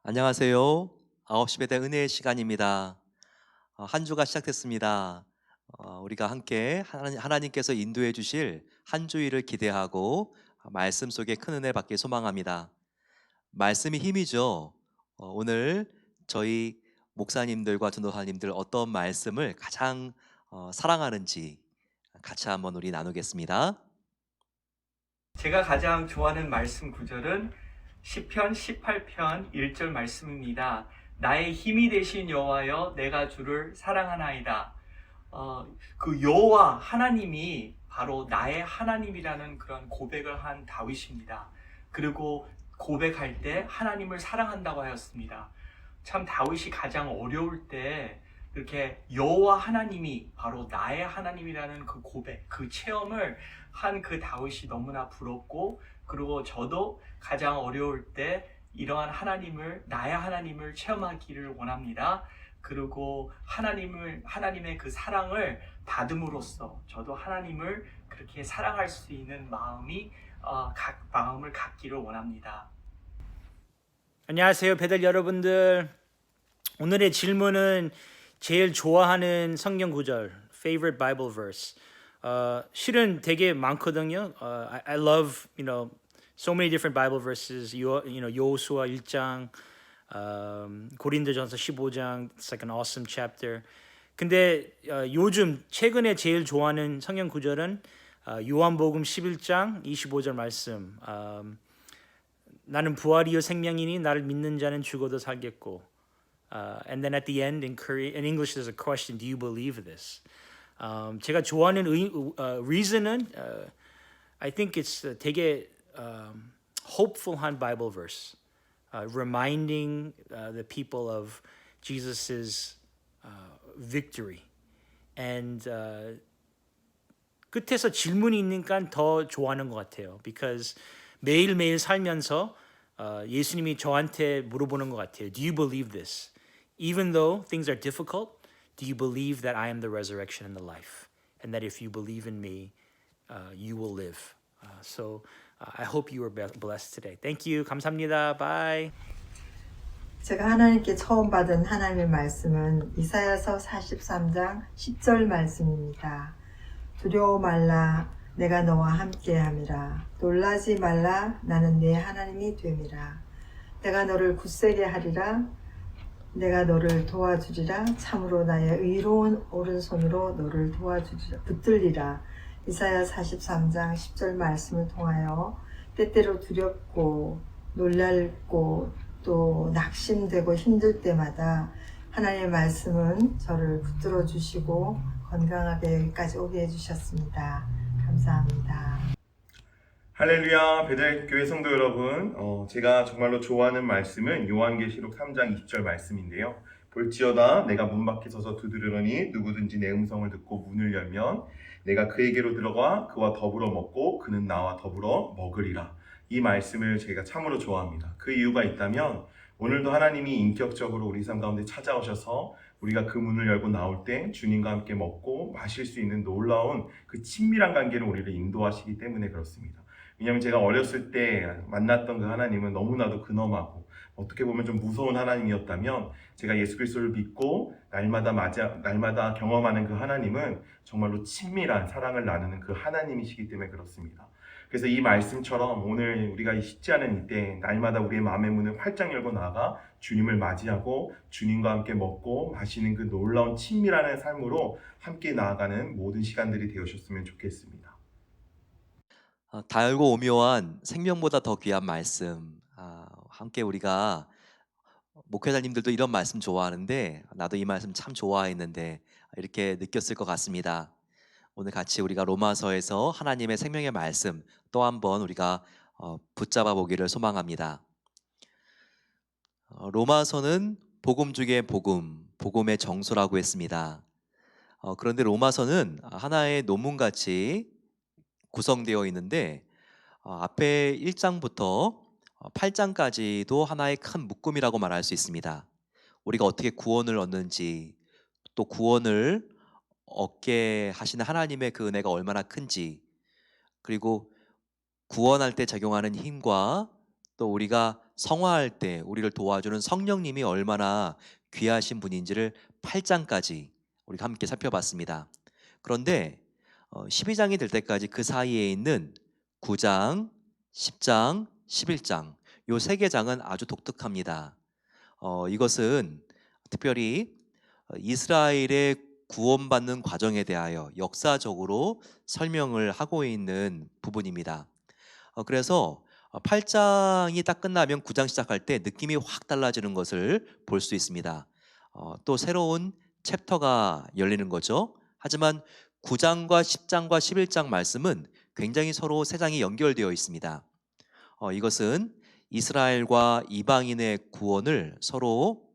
안녕하세요. 9시 배대 은혜의 시간입니다. 한 주가 시작됐습니다. 우리가 함께 하나님께서 인도해 주실 한 주일을 기대하고 말씀 속에 큰 은혜 받길 소망합니다. 말씀이 힘이죠. 오늘 저희 목사님들과 전도사님들 어떤 말씀을 가장 사랑하는지 같이 한번 우리 나누겠습니다. 제가 가장 좋아하는 말씀 구절은 시편 18편 1절 말씀입니다. 나의 힘이 되신 여호와여 내가 주를 사랑하나이다. 그 여호와 하나님이 바로 나의 하나님이라는 그런 고백을 한 다윗입니다. 그리고 고백할 때 하나님을 사랑한다고 하였습니다. 참 다윗이 가장 어려울 때 이렇게 여호와 하나님이 바로 나의 하나님이라는 그 고백, 그 체험을 한 그 다윗이 너무나 부럽고, 그리고 저도 가장 어려울 때 이러한 하나님을, 나의 하나님을 체험하기를 원합니다. 그리고 하나님의 그 사랑을 받음으로써 저도 하나님을 그렇게 사랑할 수 있는 마음을 갖기를 원합니다. 안녕하세요, 배들 여러분들. 오늘의 질문은 제일 좋아하는 성경 구절, favorite Bible verse. 실은 되게 많거든요. I love, so many different Bible verses. 여호수아 1장, 고린도전서 15장. It's like an awesome chapter. 근데 요즘 최근에 제일 좋아하는 성경 구절은 요한복음 11장 25절 말씀. 나는 부활이요 생명이니 나를 믿는 자는 죽어도 살겠고. And then at the end in English there's a question, do you believe this? 제가 좋아하는 reason은 I think it's 되게 hopeful한 Bible verse, reminding the people of Jesus's victory. And 끝에서 질문이 있으니까 더 좋아하는 것 같아요. Because 매일매일 살면서 예수님이 저한테 물어보는 것 같아요. Do you believe this? Even though things are difficult, do you believe that I am the resurrection and the life? And that if you believe in me, you will live. So I hope you are blessed today. Thank you. 감사합니다. Bye. 제가 하나님께 처음 받은 하나님의 말씀은 이사야서 43장 10절 말씀입니다. 두려워 말라 내가 너와 함께함이라. 놀라지 말라 나는 네 하나님이 됨이라. 내가 너를 굳세게 하리라. 내가 너를 도와주리라. 참으로 나의 의로운 오른손으로 너를 도와주리라. 붙들리라. 이사야 43장 10절 말씀을 통하여 때때로 두렵고 놀랄고 또 낙심되고 힘들 때마다 하나님의 말씀은 저를 붙들어 주시고 건강하게 여기까지 오게 해주셨습니다. 감사합니다. 할렐루야, 베델교회 성도 여러분, 제가 정말로 좋아하는 말씀은 요한계시록 3장 20절 말씀인데요. 볼지어다 내가 문 밖에 서서 두드리노니 누구든지 내 음성을 듣고 문을 열면 내가 그에게로 들어가 그와 더불어 먹고 그는 나와 더불어 먹으리라. 이 말씀을 제가 참으로 좋아합니다. 그 이유가 있다면 오늘도 하나님이 인격적으로 우리 삶 가운데 찾아오셔서 우리가 그 문을 열고 나올 때 주님과 함께 먹고 마실 수 있는 놀라운 그 친밀한 관계로 우리를 인도하시기 때문에 그렇습니다. 왜냐하면 제가 어렸을 때 만났던 그 하나님은 너무나도 근엄하고 어떻게 보면 좀 무서운 하나님이었다면, 제가 예수 그리스도를 믿고 날마다 경험하는 그 하나님은 정말로 친밀한 사랑을 나누는 그 하나님이시기 때문에 그렇습니다. 그래서 이 말씀처럼 오늘 우리가 쉽지 않은 이때 날마다 우리의 마음의 문을 활짝 열고 나아가 주님을 맞이하고 주님과 함께 먹고 마시는 그 놀라운 친밀한 삶으로 함께 나아가는 모든 시간들이 되어주셨으면 좋겠습니다. 달고 오묘한 생명보다 더 귀한 말씀. 함께 우리가 목회자님들도 이런 말씀 좋아하는데 나도 이 말씀 참 좋아했는데 이렇게 느꼈을 것 같습니다. 오늘 같이 우리가 로마서에서 하나님의 생명의 말씀 또 한번 우리가 붙잡아 보기를 소망합니다. 로마서는 복음 중에 복음, 복음의 정수라고 했습니다. 그런데 로마서는 하나의 논문같이 구성되어 있는데 앞에 1장부터 8장까지도 하나의 큰 묶음이라고 말할 수 있습니다. 우리가 어떻게 구원을 얻는지, 또 구원을 얻게 하시는 하나님의 그 은혜가 얼마나 큰지, 그리고 구원할 때 적용하는 힘과 또 우리가 성화할 때 우리를 도와주는 성령님이 얼마나 귀하신 분인지를 8장까지 우리가 함께 살펴봤습니다. 그런데 12장이 될 때까지 그 사이에 있는 9장, 10장, 11장 요 세 개 장은 아주 독특합니다. 이것은 특별히 이스라엘의 구원받는 과정에 대하여 역사적으로 설명을 하고 있는 부분입니다. 그래서 8장이 딱 끝나면 9장 시작할 때 느낌이 확 달라지는 것을 볼 수 있습니다. 또 새로운 챕터가 열리는 거죠. 하지만 9장과 10장과 11장 말씀은 굉장히 서로 세 장이 연결되어 있습니다. 이것은 이스라엘과 이방인의 구원을 서로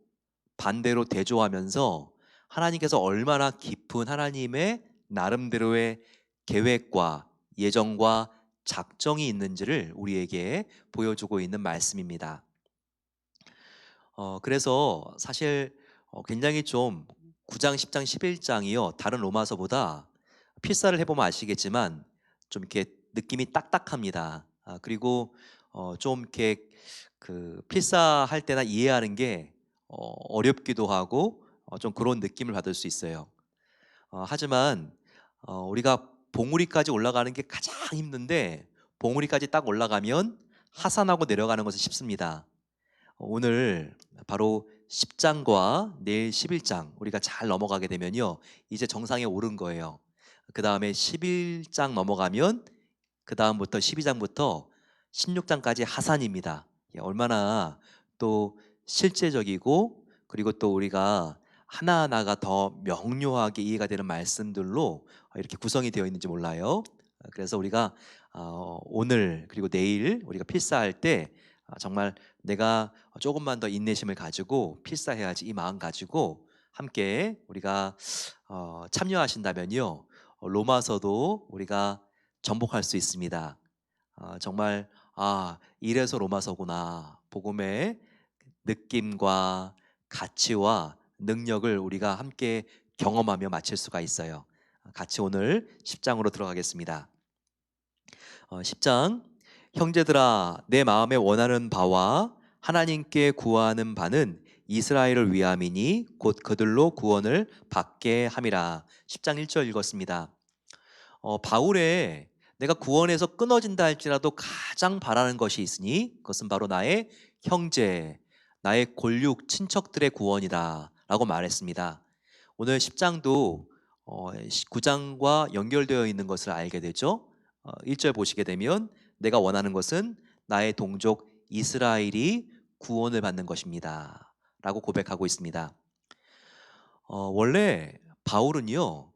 반대로 대조하면서 하나님께서 얼마나 깊은 하나님의 나름대로의 계획과 예정과 작정이 있는지를 우리에게 보여주고 있는 말씀입니다. 그래서 사실 굉장히 좀 9장, 10장, 11장이요 다른 로마서보다 필사를 해보면 아시겠지만 좀 이렇게 느낌이 딱딱합니다. 그리고 좀 이렇게 그 필사할 때나 이해하는 게 어렵기도 하고 좀 그런 느낌을 받을 수 있어요. 하지만 우리가 봉우리까지 올라가는 게 가장 힘든데 봉우리까지 딱 올라가면 하산하고 내려가는 것은 쉽습니다. 오늘 바로 10장과 내일 11장 우리가 잘 넘어가게 되면요 이제 정상에 오른 거예요. 그 다음에 11장 넘어가면 그 다음부터 12장부터 16장까지 하산입니다. 얼마나 또 실제적이고 그리고 또 우리가 하나하나가 더 명료하게 이해가 되는 말씀들로 이렇게 구성이 되어 있는지 몰라요. 그래서 우리가 오늘 그리고 내일 우리가 필사할 때 정말 내가 조금만 더 인내심을 가지고 필사해야지 이 마음 가지고 함께 우리가 참여하신다면요 로마서도 우리가 전복할 수 있습니다. 정말 이래서 로마서구나. 복음의 느낌과 가치와 능력을 우리가 함께 경험하며 마칠 수가 있어요. 같이 오늘 10장으로 들어가겠습니다. 10장 형제들아 내 마음에 원하는 바와 하나님께 구하는 바는 이스라엘을 위함이니 곧 그들로 구원을 받게 함이라. 10장 1절 읽었습니다. 바울의 내가 구원에서 끊어진다 할지라도 가장 바라는 것이 있으니 그것은 바로 나의 형제, 나의 골육 친척들의 구원이다 라고 말했습니다. 오늘 10장도 9장과 연결되어 있는 것을 알게 되죠. 1절 보시게 되면 내가 원하는 것은 나의 동족 이스라엘이 구원을 받는 것입니다 라고 고백하고 있습니다. 원래 바울은요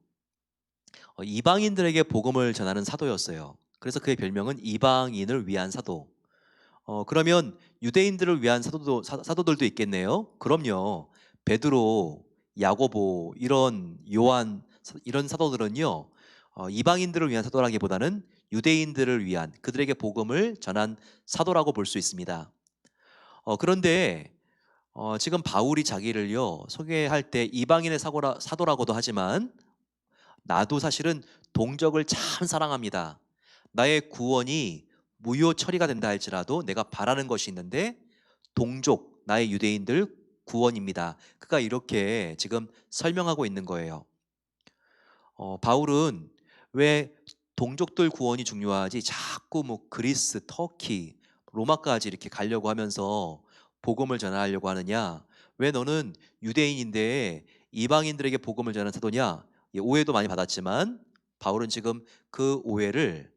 이방인들에게 복음을 전하는 사도였어요. 그래서 그의 별명은 이방인을 위한 사도. 그러면 유대인들을 위한 사도들도 있겠네요. 그럼요. 베드로, 야고보 이런 요한 이런 사도들은요 이방인들을 위한 사도라기보다는 유대인들을 위한 그들에게 복음을 전한 사도라고 볼 수 있습니다. 그런데 지금 바울이 자기를요 소개할 때 이방인의 사도라고도 하지만 나도 사실은 동족을 참 사랑합니다. 나의 구원이 무효 처리가 된다 할지라도 내가 바라는 것이 있는데 동족, 나의 유대인들 구원입니다. 그가 이렇게 지금 설명하고 있는 거예요. 바울은 왜 동족들 구원이 중요하지 자꾸 뭐 그리스, 터키, 로마까지 이렇게 가려고 하면서 복음을 전하려고 하느냐? 왜 너는 유대인인데 이방인들에게 복음을 전하는 사도냐? 오해도 많이 받았지만 바울은 지금 그 오해를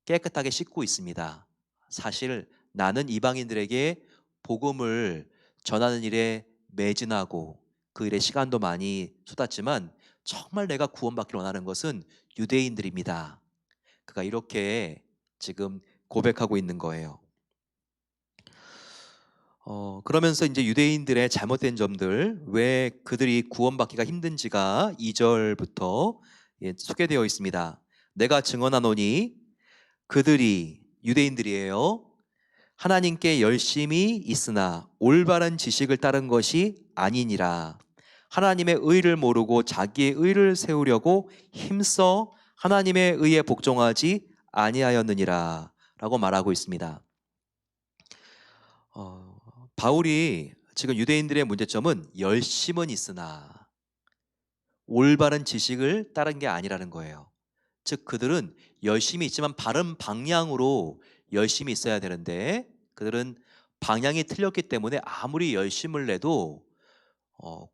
깨끗하게 씻고 있습니다. 사실 나는 이방인들에게 복음을 전하는 일에 매진하고 그 일에 시간도 많이 쏟았지만 정말 내가 구원받기를 원하는 것은 유대인들입니다. 그가 이렇게 지금 고백하고 있는 거예요. 그러면서 이제 유대인들의 잘못된 점들, 왜 그들이 구원받기가 힘든지가 2절부터 소개되어 있습니다. 내가 증언하노니 그들이 유대인들이에요. 하나님께 열심히 있으나 올바른 지식을 따른 것이 아니니라. 하나님의 의를 모르고 자기의 의를 세우려고 힘써 하나님의 의에 복종하지 아니하였느니라 라고 말하고 있습니다. 바울이 지금 유대인들의 문제점은 열심은 있으나 올바른 지식을 따른 게 아니라는 거예요. 즉 그들은 열심히 있지만 바른 방향으로 열심히 있어야 되는데 그들은 방향이 틀렸기 때문에 아무리 열심을 내도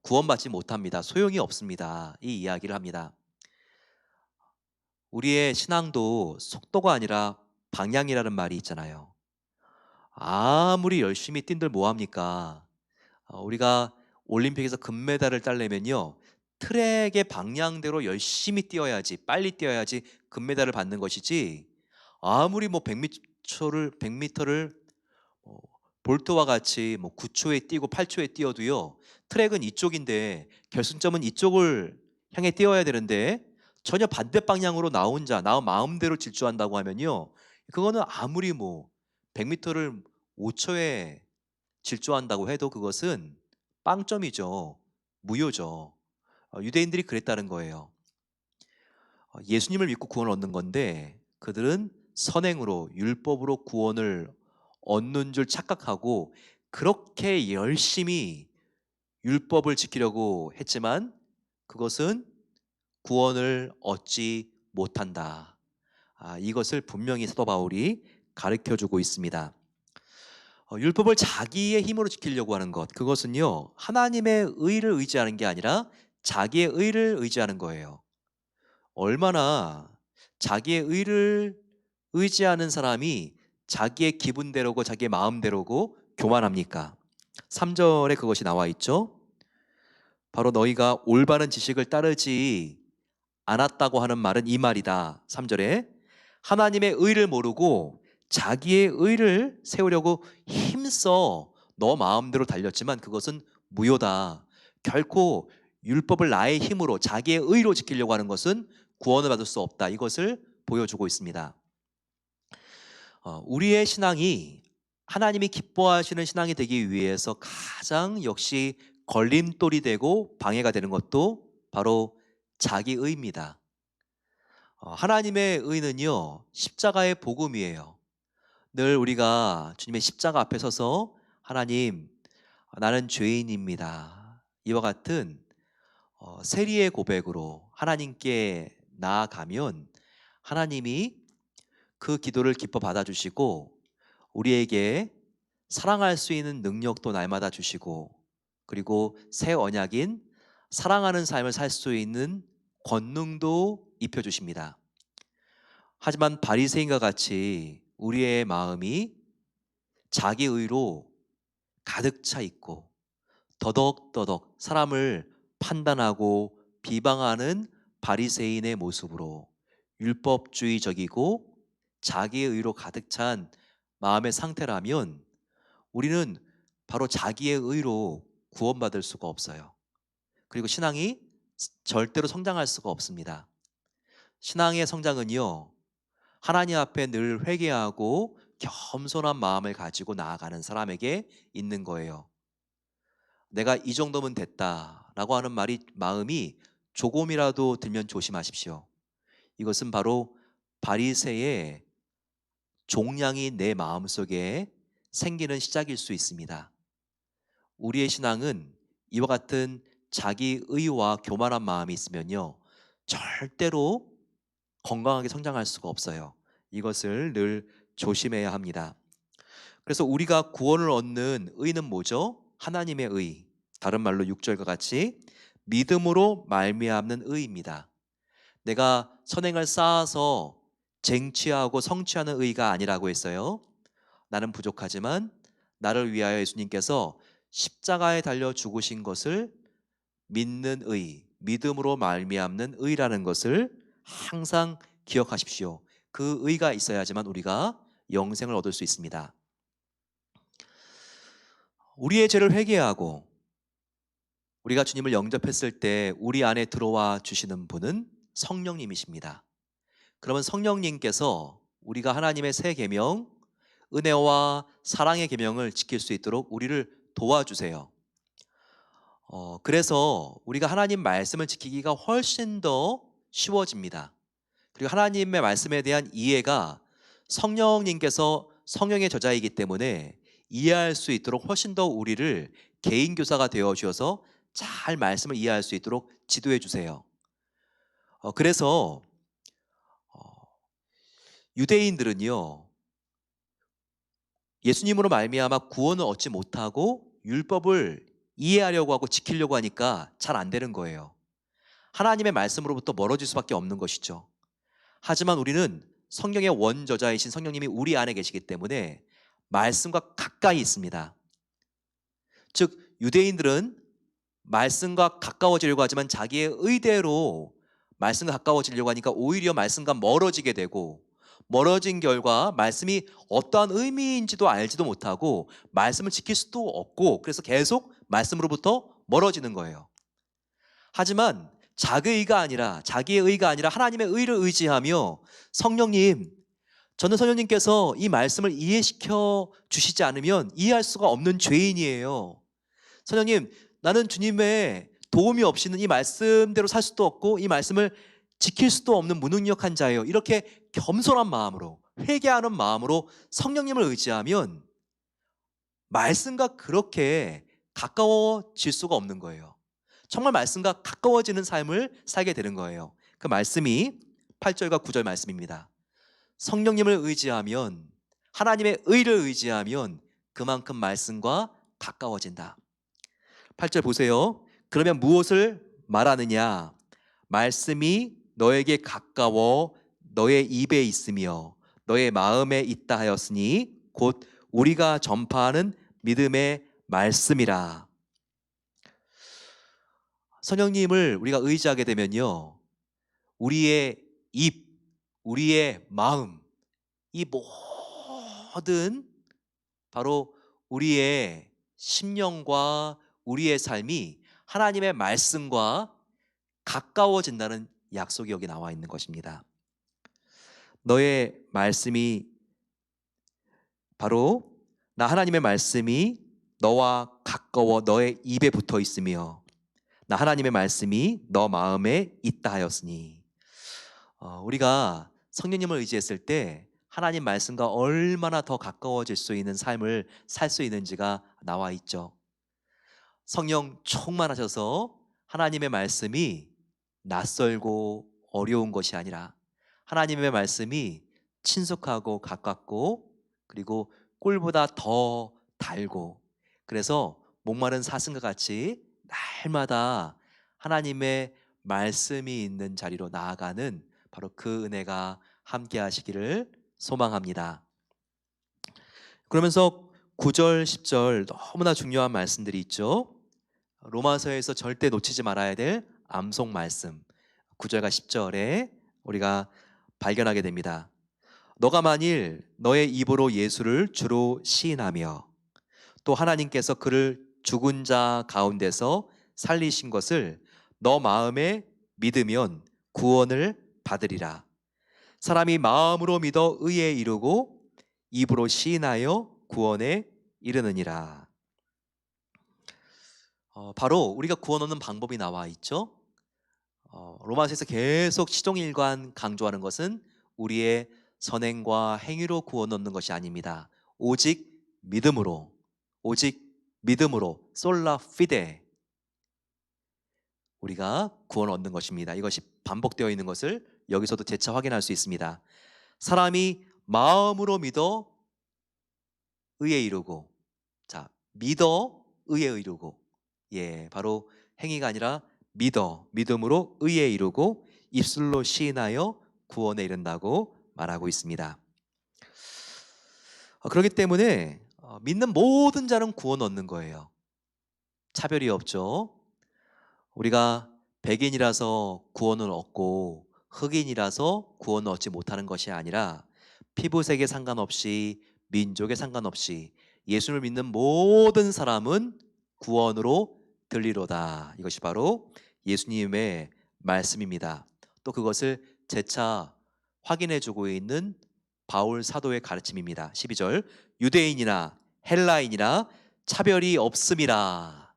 구원받지 못합니다. 소용이 없습니다. 이 이야기를 합니다. 우리의 신앙도 속도가 아니라 방향이라는 말이 있잖아요. 아무리 열심히 뛴들 뭐합니까? 우리가 올림픽에서 금메달을 따려면요, 트랙의 방향대로 열심히 뛰어야지, 빨리 뛰어야지 금메달을 받는 것이지, 아무리 뭐 100m를 볼트와 같이 뭐 9초에 뛰고 8초에 뛰어도요, 트랙은 이쪽인데 결승점은 이쪽을 향해 뛰어야 되는데 전혀 반대 방향으로 나 마음대로 질주한다고 하면요, 그거는 아무리 뭐 100m를 5초에 질주한다고 해도 그것은 빵점이죠. 무효죠. 유대인들이 그랬다는 거예요. 예수님을 믿고 구원을 얻는 건데 그들은 선행으로 율법으로 구원을 얻는 줄 착각하고 그렇게 열심히 율법을 지키려고 했지만 그것은 구원을 얻지 못한다. 이것을 분명히 사도 바울이 가르쳐주고 있습니다. 율법을 자기의 힘으로 지키려고 하는 것, 그것은요, 하나님의 의를 의지하는 게 아니라 자기의 의를 의지하는 거예요. 얼마나 자기의 의를 의지하는 사람이 자기의 기분대로고 자기의 마음대로고 교만합니까? 3절에 그것이 나와 있죠. 바로 너희가 올바른 지식을 따르지 않았다고 하는 말은 이 말이다. 3절에 하나님의 의를 모르고 자기의 의를 세우려고 힘써 너 마음대로 달렸지만 그것은 무효다. 결코 율법을 나의 힘으로 자기의 의로 지키려고 하는 것은 구원을 받을 수 없다. 이것을 보여주고 있습니다. 우리의 신앙이 하나님이 기뻐하시는 신앙이 되기 위해서 가장 역시 걸림돌이 되고 방해가 되는 것도 바로 자기 의입니다. 하나님의 의는요, 십자가의 복음이에요. 늘 우리가 주님의 십자가 앞에 서서 하나님, 나는 죄인입니다. 이와 같은 세리의 고백으로 하나님께 나아가면 하나님이 그 기도를 기뻐 받아주시고 우리에게 사랑할 수 있는 능력도 날마다 주시고 그리고 새 언약인 사랑하는 삶을 살 수 있는 권능도 입혀주십니다. 하지만 바리새인과 같이 우리의 마음이 자기 의로 가득 차 있고 더덕더덕 사람을 판단하고 비방하는 바리새인의 모습으로 율법주의적이고 자기의 의로 가득 찬 마음의 상태라면 우리는 바로 자기의 의로 구원받을 수가 없어요. 그리고 신앙이 절대로 성장할 수가 없습니다. 신앙의 성장은요, 하나님 앞에 늘 회개하고 겸손한 마음을 가지고 나아가는 사람에게 있는 거예요. 내가 이 정도면 됐다라고 하는 마음이 조금이라도 들면 조심하십시오. 이것은 바로 바리새의 종량이 내 마음속에 생기는 시작일 수 있습니다. 우리의 신앙은 이와 같은 자기 의와 교만한 마음이 있으면요, 절대로 건강하게 성장할 수가 없어요. 이것을 늘 조심해야 합니다. 그래서 우리가 구원을 얻는 의는 뭐죠? 하나님의 의. 다른 말로 6절과 같이 믿음으로 말미암는 의입니다. 내가 선행을 쌓아서 쟁취하고 성취하는 의가 아니라고 했어요. 나는 부족하지만 나를 위하여 예수님께서 십자가에 달려 죽으신 것을 믿는 의, 믿음으로 말미암는 의라는 것을 항상 기억하십시오. 그 의가 있어야지만 우리가 영생을 얻을 수 있습니다. 우리의 죄를 회개하고 우리가 주님을 영접했을 때 우리 안에 들어와 주시는 분은 성령님이십니다. 그러면 성령님께서 우리가 하나님의 새 계명, 은혜와 사랑의 계명을 지킬 수 있도록 우리를 도와주세요. 그래서 우리가 하나님 말씀을 지키기가 훨씬 더 쉬워집니다. 그리고 하나님의 말씀에 대한 이해가 성령님께서 성령의 저자이기 때문에 이해할 수 있도록 훨씬 더 우리를 개인 교사가 되어 주셔서 잘 말씀을 이해할 수 있도록 지도해 주세요. 그래서 유대인들은요, 예수님으로 말미암아 구원을 얻지 못하고 율법을 이해하려고 하고 지키려고 하니까 잘 안 되는 거예요. 하나님의 말씀으로부터 멀어질 수밖에 없는 것이죠. 하지만 우리는 성령의 원저자이신 성령님이 우리 안에 계시기 때문에 말씀과 가까이 있습니다. 즉 유대인들은 말씀과 가까워지려고 하지만 자기의 의대로 말씀과 가까워지려고 하니까 오히려 말씀과 멀어지게 되고, 멀어진 결과 말씀이 어떠한 의미인지도 알지도 못하고 말씀을 지킬 수도 없고, 그래서 계속 말씀으로부터 멀어지는 거예요. 하지만 자기의 의가 아니라 하나님의 의를 의지하며, 성령님, 저는 성령님께서 이 말씀을 이해시켜 주시지 않으면 이해할 수가 없는 죄인이에요. 성령님, 나는 주님의 도움이 없이는 이 말씀대로 살 수도 없고 이 말씀을 지킬 수도 없는 무능력한 자예요. 이렇게 겸손한 마음으로, 회개하는 마음으로 성령님을 의지하면 말씀과 그렇게 가까워질 수가 없는 거예요. 정말 말씀과 가까워지는 삶을 살게 되는 거예요. 그 말씀이 8절과 9절 말씀입니다. 성령님을 의지하면, 하나님의 의를 의지하면 그만큼 말씀과 가까워진다. 8절 보세요. 그러면 무엇을 말하느냐? 말씀이 너에게 가까워 너의 입에 있으며 너의 마음에 있다 하였으니 곧 우리가 전파하는 믿음의 말씀이라. 성령님을 우리가 의지하게 되면요, 우리의 입, 우리의 마음, 이 모든 바로 우리의 심령과 우리의 삶이 하나님의 말씀과 가까워진다는 약속이 여기 나와 있는 것입니다. 너의 말씀이 바로 나 하나님의 말씀이 너와 가까워 너의 입에 붙어 있으며 나 하나님의 말씀이 너 마음에 있다 하였으니, 우리가 성령님을 의지했을 때 하나님 말씀과 얼마나 더 가까워질 수 있는 삶을 살 수 있는지가 나와 있죠. 성령 충만하셔서 하나님의 말씀이 낯설고 어려운 것이 아니라 하나님의 말씀이 친숙하고 가깝고 그리고 꿀보다 더 달고, 그래서 목마른 사슴과 같이 날마다 하나님의 말씀이 있는 자리로 나아가는 바로 그 은혜가 함께 하시기를 소망합니다. 그러면서 9절, 10절 너무나 중요한 말씀들이 있죠. 로마서에서 절대 놓치지 말아야 될 암송 말씀 9절과 10절에 우리가 발견하게 됩니다. 너가 만일 너의 입으로 예수를 주로 시인하며 또 하나님께서 그를 죽은 자 가운데서 살리신 것을 너 마음에 믿으면 구원을 받으리라. 사람이 마음으로 믿어 의에 이르고 입으로 시인하여 구원에 이르느니라. 바로 우리가 구원 얻는 방법이 나와 있죠. 로마서에서 계속 시종일관 강조하는 것은 우리의 선행과 행위로 구원 얻는 것이 아닙니다. 오직 믿음으로, 솔라 피데 우리가 구원 얻는 것입니다. 이것이 반복되어 있는 것을 여기서도 재차 확인할 수 있습니다. 사람이 마음으로 믿어 의에 이르고, 자, 믿어 의에 이르고, 바로 행위가 아니라 믿음으로 의에 이르고 입술로 시인하여 구원에 이른다고 말하고 있습니다. 그렇기 때문에 믿는 모든 자는 구원 얻는 거예요. 차별이 없죠. 우리가 백인이라서 구원을 얻고 흑인이라서 구원을 얻지 못하는 것이 아니라 피부색에 상관없이 민족에 상관없이 예수를 믿는 모든 사람은 구원으로 들리로다. 이것이 바로 예수님의 말씀입니다. 또 그것을 재차 확인해주고 있는 바울 사도의 가르침입니다. 12절 유대인이나 헬라인이나 차별이 없음이라.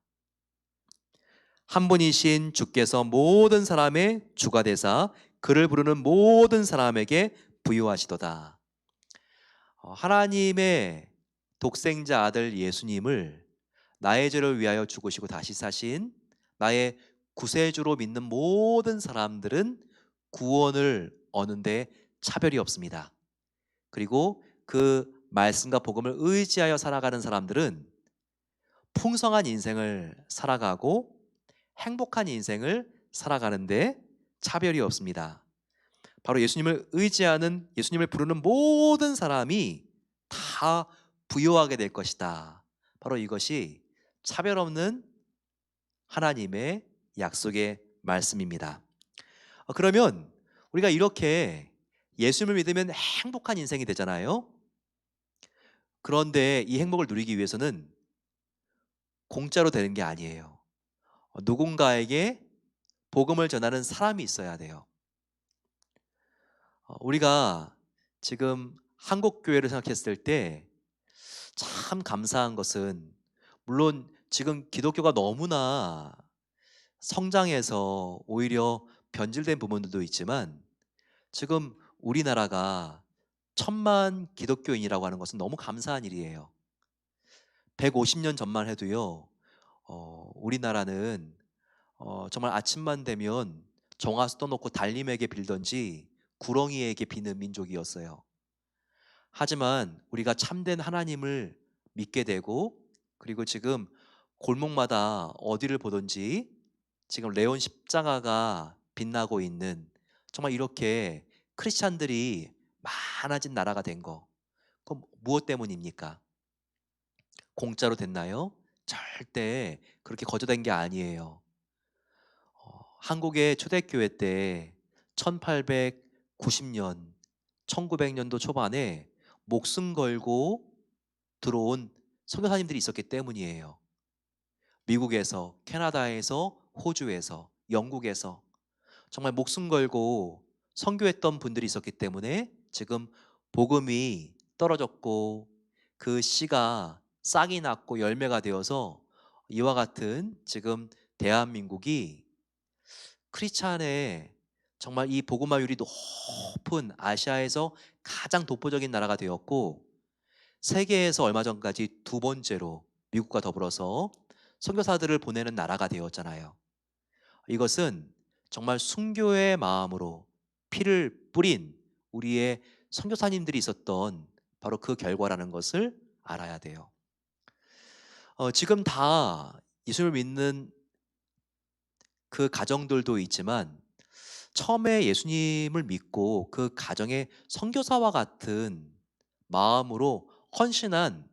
한 분이신 주께서 모든 사람의 주가 되사 그를 부르는 모든 사람에게 부유하시도다. 하나님의 독생자 아들 예수님을 나의 죄를 위하여 죽으시고 다시 사신 나의 구세주로 믿는 모든 사람들은 구원을 얻는데 차별이 없습니다. 그리고 그 말씀과 복음을 의지하여 살아가는 사람들은 풍성한 인생을 살아가고 행복한 인생을 살아가는데 차별이 없습니다. 바로 예수님을 의지하는, 예수님을 부르는 모든 사람이 다 부요하게 될 것이다. 바로 이것이 차별 없는 하나님의 약속의 말씀입니다. 그러면 우리가 이렇게 예수님을 믿으면 행복한 인생이 되잖아요. 그런데 이 행복을 누리기 위해서는 공짜로 되는 게 아니에요. 누군가에게 복음을 전하는 사람이 있어야 돼요. 우리가 지금 한국 교회를 생각했을 때 참 감사한 것은, 물론 지금 기독교가 너무나 성장해서 오히려 변질된 부분들도 있지만, 지금 우리나라가 1,000만 기독교인이라고 하는 것은 너무 감사한 일이에요. 150년 전만 해도요, 우리나라는 정말 아침만 되면 정화수 떠놓고 달님에게 빌던지 구렁이에게 비는 민족이었어요. 하지만 우리가 참된 하나님을 믿게 되고, 그리고 지금 골목마다 어디를 보든지 지금 레온 십자가가 빛나고 있는, 정말 이렇게 크리스찬들이 많아진 나라가 된 거, 그건 무엇 때문입니까? 공짜로 됐나요? 절대 그렇게 거저된 게 아니에요. 한국의 초대교회 때 1890년, 1900년도 초반에 목숨 걸고 들어온 선교사님들이 있었기 때문이에요. 미국에서, 캐나다에서, 호주에서, 영국에서 정말 목숨 걸고 선교했던 분들이 있었기 때문에 지금 복음이 떨어졌고 그 씨가 싹이 났고 열매가 되어서 이와 같은 지금 대한민국이 크리스찬의 정말 이 복음화율이 높은 아시아에서 가장 독보적인 나라가 되었고, 세계에서 얼마 전까지 2번째로 미국과 더불어서 선교사들을 보내는 나라가 되었잖아요. 이것은 정말 순교의 마음으로 피를 뿌린 우리의 선교사님들이 있었던 바로 그 결과라는 것을 알아야 돼요. 지금 다 예수를 믿는 그 가정들도 있지만, 처음에 예수님을 믿고 그 가정의 선교사와 같은 마음으로 헌신한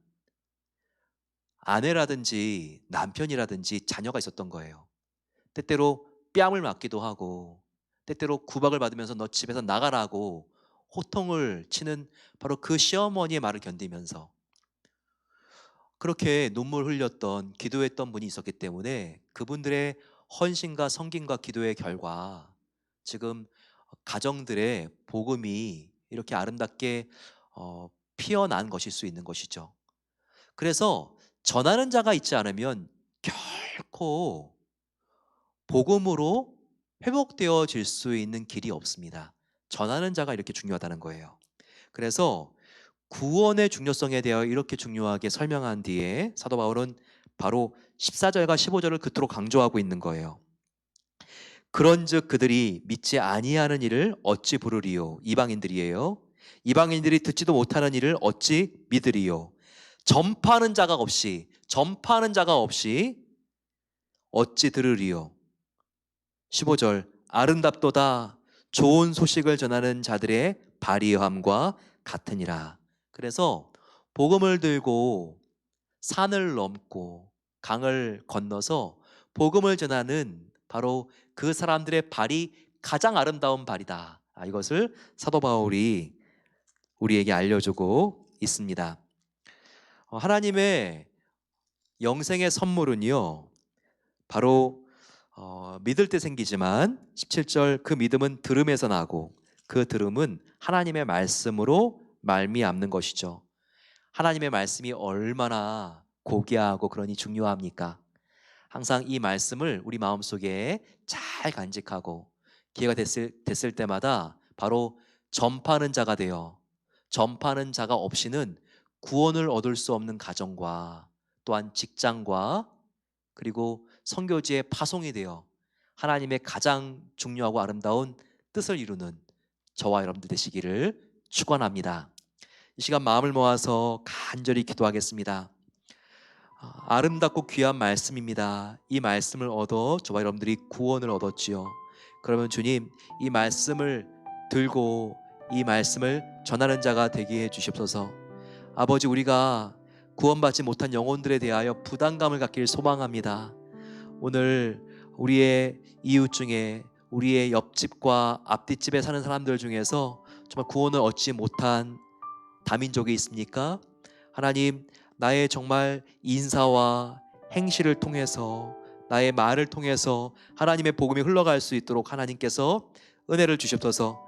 아내라든지 남편이라든지 자녀가 있었던 거예요. 때때로 뺨을 맞기도 하고, 때때로 구박을 받으면서 너 집에서 나가라고 호통을 치는 바로 그 시어머니의 말을 견디면서 그렇게 눈물 흘렸던, 기도했던 분이 있었기 때문에 그분들의 헌신과 성김과 기도의 결과 지금 가정들의 복음이 이렇게 아름답게 피어난 것일 수 있는 것이죠. 그래서 전하는 자가 있지 않으면 결코 복음으로 회복되어질 수 있는 길이 없습니다. 전하는 자가 이렇게 중요하다는 거예요. 그래서 구원의 중요성에 대하여 이렇게 중요하게 설명한 뒤에 사도 바울은 바로 14절과 15절을 그토록 강조하고 있는 거예요. 그런즉 그들이 믿지 아니하는 일을 어찌 부르리요? 이방인들이에요. 이방인들이 듣지도 못하는 일을 어찌 믿으리요? 전파하는 자가 없이 어찌 들으리요? 15절, 아름답도다 좋은 소식을 전하는 자들의 발이함과 같으니라. 그래서 복음을 들고 산을 넘고 강을 건너서 복음을 전하는 바로 그 사람들의 발이 가장 아름다운 발이다. 이것을 사도 바울이 우리에게 알려주고 있습니다. 하나님의 영생의 선물은요, 바로 믿을 때 생기지만 17절, 그 믿음은 들음에서 나고 그 들음은 하나님의 말씀으로 말미암는 것이죠. 하나님의 말씀이 얼마나 고귀하고 그러니 중요합니까? 항상 이 말씀을 우리 마음속에 잘 간직하고 기회가 됐을 때마다 바로 전파하는 자가 되어, 전파하는 자가 없이는 구원을 얻을 수 없는 가정과 또한 직장과 그리고 선교지의 파송이 되어 하나님의 가장 중요하고 아름다운 뜻을 이루는 저와 여러분들 되시기를 축원합니다. 이 시간 마음을 모아서 간절히 기도하겠습니다. 아름답고 귀한 말씀입니다. 이 말씀을 얻어 저와 여러분들이 구원을 얻었지요. 그러면 주님, 이 말씀을 들고 이 말씀을 전하는 자가 되게 해 주시옵소서. 아버지, 우리가 구원받지 못한 영혼들에 대하여 부담감을 갖길 소망합니다. 오늘 우리의 이웃 중에, 우리의 옆집과 앞뒷집에 사는 사람들 중에서 정말 구원을 얻지 못한 다민족이 있습니까? 하나님, 나의 정말 인사와 행실을 통해서, 나의 말을 통해서 하나님의 복음이 흘러갈 수 있도록 하나님께서 은혜를 주시옵소서.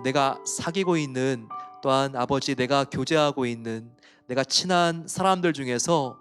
내가 사귀고 있는, 또한 아버지 내가 교제하고 있는 내가 친한 사람들 중에서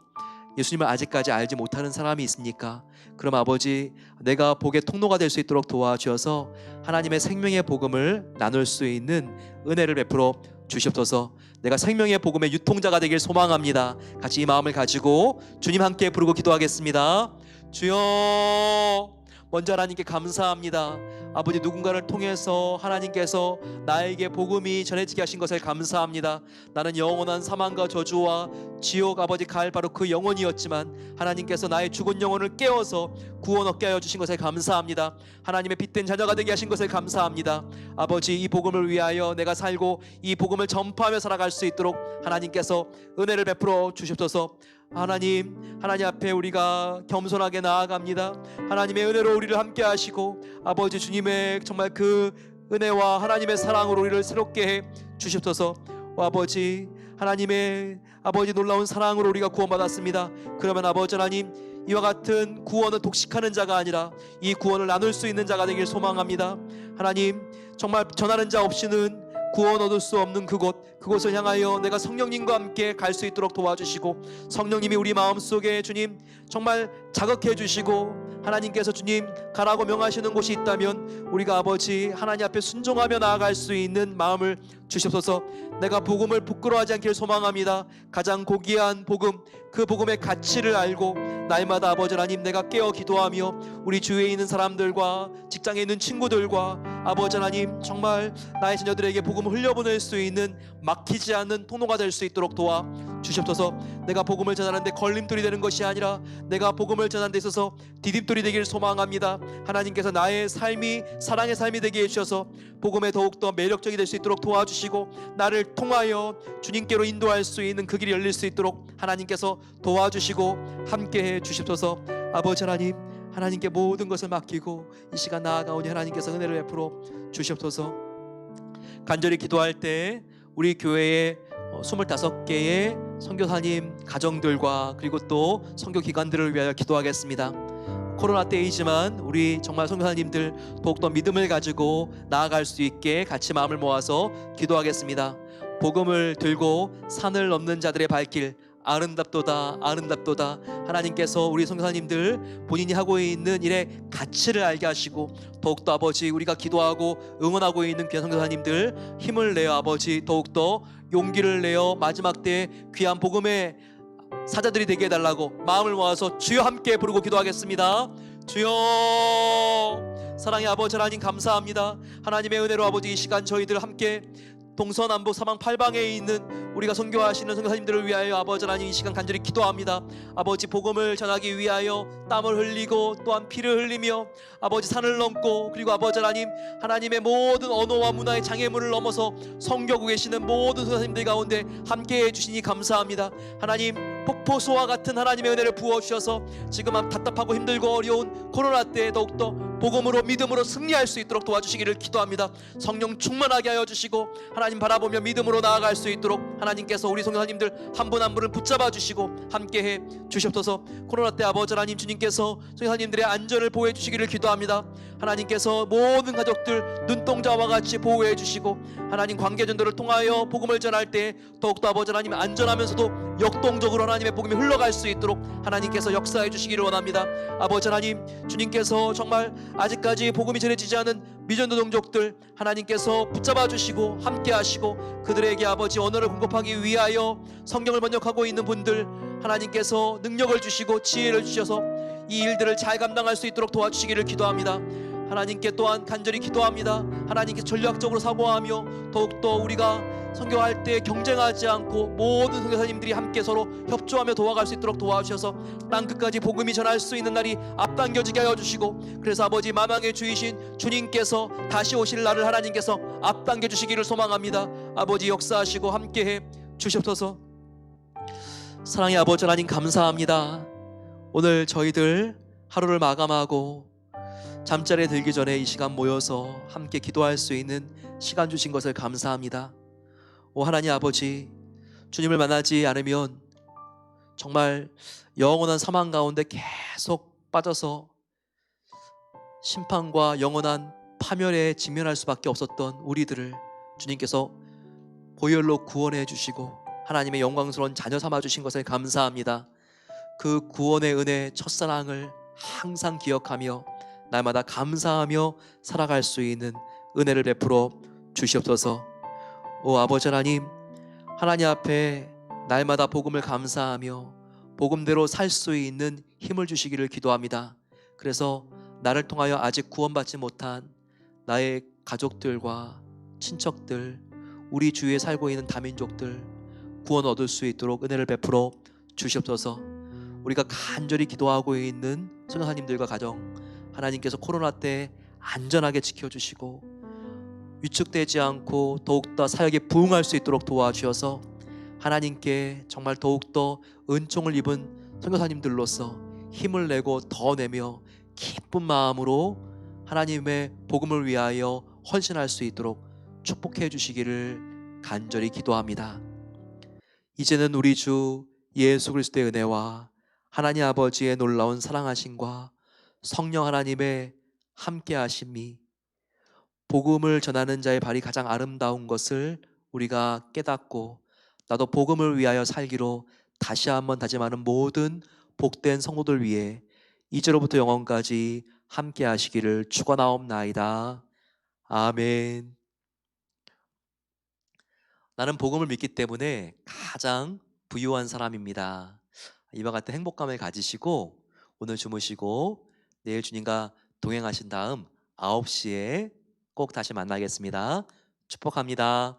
예수님을 아직까지 알지 못하는 사람이 있습니까? 그럼 아버지, 내가 복의 통로가 될 수 있도록 도와주셔서 하나님의 생명의 복음을 나눌 수 있는 은혜를 베풀어 주시옵소서. 내가 생명의 복음의 유통자가 되길 소망합니다. 같이 이 마음을 가지고 주님 함께 부르고 기도하겠습니다. 주여, 먼저 하나님께 감사합니다. 아버지, 누군가를 통해서 하나님께서 나에게 복음이 전해지게 하신 것을 감사합니다. 나는 영원한 사망과 저주와 지옥 아버지 갈 바로 그 영혼이었지만 하나님께서 나의 죽은 영혼을 깨워서 구원 얻게 하여 주신 것을 감사합니다. 하나님의 빛된 자녀가 되게 하신 것을 감사합니다. 아버지, 이 복음을 위하여 내가 살고 이 복음을 전파하며 살아갈 수 있도록 하나님께서 은혜를 베풀어 주시옵소서. 하나님 앞에 우리가 겸손하게 나아갑니다. 하나님의 은혜로 우리를 함께 하시고 아버지 주님의 정말 그 은혜와 하나님의 사랑으로 우리를 새롭게 해 주시옵소서. 아버지, 하나님의 아버지 놀라운 사랑으로 우리가 구원받았습니다. 그러면 아버지 하나님, 이와 같은 구원을 독식하는 자가 아니라 이 구원을 나눌 수 있는 자가 되길 소망합니다. 하나님, 정말 전하는 자 없이는 구원 얻을 수 없는 그곳을 향하여 내가 성령님과 함께 갈 수 있도록 도와주시고, 성령님이 우리 마음속에 주님 정말 자극해 주시고, 하나님께서 주님 가라고 명하시는 곳이 있다면 우리가 아버지 하나님 앞에 순종하며 나아갈 수 있는 마음을 주시옵소서. 내가 복음을 부끄러워하지 않길 소망합니다. 가장 고귀한 복음, 그 복음의 가치를 알고 날마다 아버지 하나님 내가 깨어 기도하며 우리 주위에 있는 사람들과 직장에 있는 친구들과 아버지 하나님 정말 나의 자녀들에게 복음을 흘려보낼 수 있는 막히지 않는 통로가 될 수 있도록 도와 주시옵소서. 내가 복음을 전하는데 걸림돌이 되는 것이 아니라 내가 복음을 전하는 데 있어서 디딤돌이 되길 소망합니다. 하나님께서 나의 삶이 사랑의 삶이 되게 해주셔서 복음에 더욱더 매력적이 될 수 있도록 도와주시고, 나를 통하여 주님께로 인도할 수 있는 그 길이 열릴 수 있도록 하나님께서 도와주시고 함께해 주시옵소서. 아버지 하나님, 하나님께 모든 것을 맡기고 이 시간 나아가오니 하나님께서 은혜를 베풀어 주시옵소서. 간절히 기도할 때 우리 교회에 25개의 선교사님 가정들과 그리고 또 선교 기관들을 위하여 기도하겠습니다. 코로나 때이지만 우리 정말 선교사님들 더욱더 믿음을 가지고 나아갈 수 있게 같이 마음을 모아서 기도하겠습니다. 복음을 들고 산을 넘는 자들의 발길 아름답도다 아름답도다. 하나님께서 우리 선교사님들 본인이 하고 있는 일의 가치를 알게 하시고, 더욱더 아버지 우리가 기도하고 응원하고 있는 귀한 선교사님들 힘을 내어 아버지 더욱더 용기를 내어 마지막 때 귀한 복음의 사자들이 되게 해달라고 마음을 모아서 주여 함께 부르고 기도하겠습니다. 주여, 사랑의 아버지 하나님 감사합니다. 하나님의 은혜로 아버지 이 시간 저희들 함께 동서남북 사방 팔방에 있는 우리가 선교하시는 선교사님들을 위하여 아버지 하나님 이 시간 간절히 기도합니다. 아버지 복음을 전하기 위하여 땀을 흘리고 또한 피를 흘리며 아버지 산을 넘고, 그리고 아버지 하나님 하나님의 모든 언어와 문화의 장애물을 넘어서 섬겨고 계시는 모든 선교사님들 가운데 함께해 주시니 감사합니다. 하나님, 폭포수와 같은 하나님의 은혜를 부어주셔서 지금 답답하고 힘들고 어려운 코로나 때에 더욱더 복음으로 믿음으로 승리할 수 있도록 도와주시기를 기도합니다. 성령 충만하게 하여 주시고 하나님 바라보며 믿음으로 나아갈 수 있도록 하나님께서 우리 선교사님들 한 분 한 분을 붙잡아 주시고 함께해 주시옵소서. 코로나 때 아버지 하나님 주님께서 선교사님들의 안전을 보호해 주시기를 기도합니다. 하나님께서 모든 가족들 눈동자와 같이 보호해 주시고 하나님 관계전도를 통하여 복음을 전할 때 더욱더 아버지 하나님 안전하면서도 역동적으로 하나님의 복음이 흘러갈 수 있도록 하나님께서 역사해 주시기를 원합니다. 아버지 하나님, 주님께서 정말 아직까지 복음이 전해지지 않은 미전도 동족들 하나님께서 붙잡아 주시고 함께 하시고 그들에게 아버지 언어를 공급하기 위하여 성경을 번역하고 있는 분들 하나님께서 능력을 주시고 지혜를 주셔서 이 일들을 잘 감당할 수 있도록 도와주시기를 기도합니다. 하나님께 또한 간절히 기도합니다. 하나님께 전략적으로 사고하며 더욱더 우리가 선교할 때 경쟁하지 않고 모든 선교사님들이 함께 서로 협조하며 도와갈 수 있도록 도와주셔서 땅끝까지 복음이 전할 수 있는 날이 앞당겨지게 하여 주시고 그래서 아버지 만왕의 주이신 주님께서 다시 오실 날을 하나님께서 앞당겨 주시기를 소망합니다. 아버지 역사하시고 함께해 주시옵소서. 사랑의 아버지 하나님 감사합니다. 오늘 저희들 하루를 마감하고 잠자리에 들기 전에 이 시간 모여서 함께 기도할 수 있는 시간 주신 것을 감사합니다. 오 하나님 아버지, 주님을 만나지 않으면 정말 영원한 사망 가운데 계속 빠져서 심판과 영원한 파멸에 직면할 수밖에 없었던 우리들을 주님께서 보혈로 구원해 주시고 하나님의 영광스러운 자녀 삼아 주신 것을 감사합니다. 그 구원의 은혜, 첫사랑을 항상 기억하며 날마다 감사하며 살아갈 수 있는 은혜를 베풀어 주시옵소서. 오 아버지 하나님, 하나님 앞에 날마다 복음을 감사하며 복음대로 살 수 있는 힘을 주시기를 기도합니다. 그래서 나를 통하여 아직 구원받지 못한 나의 가족들과 친척들, 우리 주위에 살고 있는 다민족들 구원 얻을 수 있도록 은혜를 베풀어 주시옵소서. 우리가 간절히 기도하고 있는 선교사님들과 가정 하나님께서 코로나 때 안전하게 지켜주시고 위축되지 않고 더욱더 사역에 부응할 수 있도록 도와주셔서 하나님께 정말 더욱더 은총을 입은 선교사님들로서 힘을 내고 더 내며 기쁜 마음으로 하나님의 복음을 위하여 헌신할 수 있도록 축복해 주시기를 간절히 기도합니다. 이제는 우리 주 예수 그리스도의 은혜와 하나님 아버지의 놀라운 사랑하심과 성령 하나님의 함께하심이 복음을 전하는 자의 발이 가장 아름다운 것을 우리가 깨닫고 나도 복음을 위하여 살기로 다시 한번 다짐하는 모든 복된 성도들 위해 이제로부터 영원까지 함께하시기를 축원하옵나이다. 아멘. 나는 복음을 믿기 때문에 가장 부유한 사람입니다. 이와 같은 행복감을 가지시고 오늘 주무시고 내일 주님과 동행하신 다음 9시에 꼭 다시 만나겠습니다. 축복합니다.